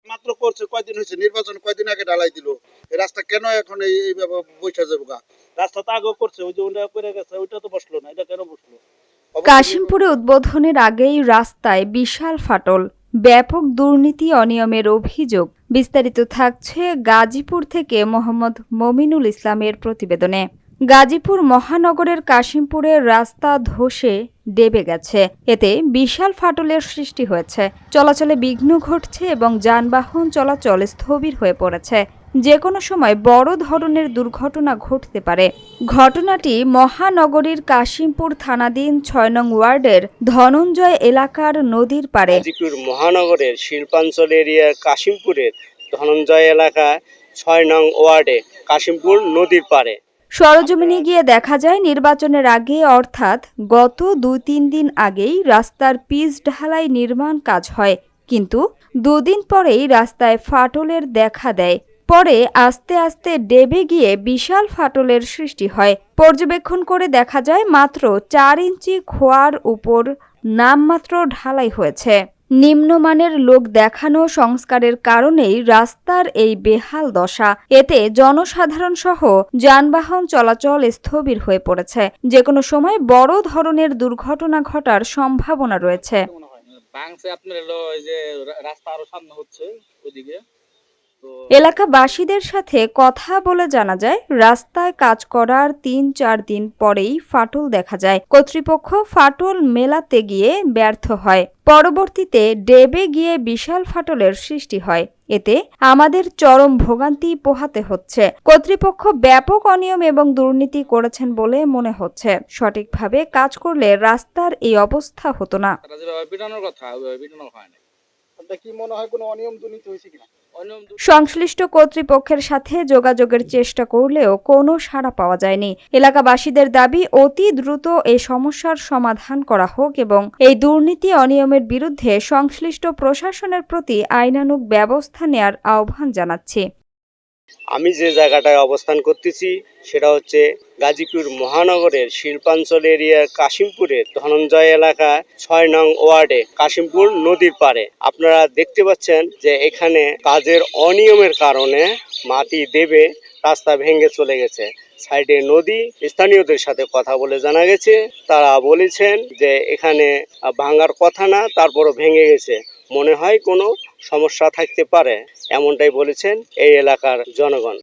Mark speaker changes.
Speaker 1: মাত্র করছে, কয়দিন হয়েছে, নির্বাচন কয়দিন আগে ঢালাই দিল। এই রাস্তা কেন এখন এইভাবে বসে যাবো গা? রাস্তা তো আগেও করছে, ওই যে ওটা করে গেছে, ওইটা তো বসলো না, এটা কেন বসলো?
Speaker 2: কাশিমপুরে উদ্বোধনের আগেই রাস্তায় বিশাল ফাটল, ব্যাপক দুর্নীতি অনিয়মের অভিযোগ। বিস্তারিত থাকছে গাজীপুর থেকে মোহাম্মদ মমিনুল ইসলামের প্রতিবেদনে। গাজীপুর মহানগরের কাশিমপুরের রাস্তা ধসে ডেবে গেছে। এতে বিশাল ফাটলের সৃষ্টি হয়েছে, চলাচলে বিঘ্ন ঘটছে এবং যানবাহন চলাচল স্থবির হয়ে পড়েছে। যে কোনো সময় বড় ধরনের দুর্ঘটনা ঘটতে পারে। ঘটনাটি মহানগরীর কাশিমপুর থানাধীন ৬ নং ওয়ার্ডের ধনঞ্জয় এলাকার নদীর পাড়ে।
Speaker 3: গাজীপুর মহানগরের শিল্পাঞ্চল এরিয়ার কাশিমপুরের ধনঞ্জয় এলাকা ৬ নং ওয়ার্ডে কাশিমপুর নদীর পাড়ে।
Speaker 2: সরজমিনে গিয়ে দেখা যায় নির্বাচনের আগে অর্থাৎ গত ২-৩ দিন আগেই রাস্তার পিচ ঢালাই নির্মাণ কাজ হয়, কিন্তু দুদিন পরেই রাস্তায় ফাটলের দেখা দেয়। পরে আস্তে আস্তে ডেবে গিয়ে বিশাল ফাটলের সৃষ্টি হয়। পর্যবেক্ষণ করে দেখা যায় মাত্র ৪ ইঞ্চি খোয়ার উপর নামমাত্র ঢালাই হয়েছে। নিম্নমানের লোক দেখানো সংস্কারের কারণেই রাস্তার এই বেহাল দশা। এতে জনসাধারণ সহ যানবাহন চলাচল স্থবির হয়ে পড়েছে। যে কোনো সময় বড় ধরনের দুর্ঘটনা ঘটার সম্ভাবনা রয়েছে। এলাকাবাসীদের সাথে কথা বলে জানা যায়, রাস্তায় কাজ করার ৩-৪ দিন পরেই ফাটল দেখা যায়। কর্তৃপক্ষ ফাটল মেলাতে গিয়ে ব্যর্থ হয়। পরবর্তীতে ডেবে গিয়ে বিশাল ফাটলের সৃষ্টি হয়। এতে আমাদের চরম ভোগান্তি পোহাতে হচ্ছে। কর্তৃপক্ষ ব্যাপক অনিয়ম এবং দুর্নীতি করেছেন বলে মনে হচ্ছে। সঠিকভাবে কাজ করলে রাস্তার এই অবস্থা হতো না।
Speaker 1: কি মনে হয় কোনো অনিয়ম দুর্নীতি হয়েছে কিনা?
Speaker 2: সংশ্লিষ্ট কর্তৃপক্ষের সাথে যোগাযোগের চেষ্টা করলেও কোনো সাড়া পাওয়া যায়নি। এলাকাবাসীদের দাবি, অতি দ্রুত এই সমস্যার সমাধান করা হোক এবং এই দুর্নীতি অনিয়মের বিরুদ্ধে সংশ্লিষ্ট প্রশাসনের প্রতি আইনানুগ ব্যবস্থা নেয়ার আহ্বান জানাচ্ছি।
Speaker 3: আমি যে জায়গাটায় অবস্থান করতেছি সেটা হচ্ছে গাজীপুর মহানগরের শিল্পাঞ্চল এরিয়ার কাশিমপুরের ধনঞ্জয় এলাকা ৬ নং ওয়ার্ডে কাশিমপুর নদীর পাড়ে। আপনারা দেখতে পাচ্ছেন যে এখানে কাজের অনিয়মের কারণে মাটি দেবে রাস্তা ভেঙে চলে গেছে। সাইডে নদী। স্থানীয়দের সাথে কথা বলে জানা গেছে, তারা বলেছেন যে এখানে ভাঙার কথা না, তারপরও ভেঙে গেছে, মনে হয় কোনো সমস্যা থাকতে পারে, এমনটাই বলেছেন এই এলাকার জনগণ।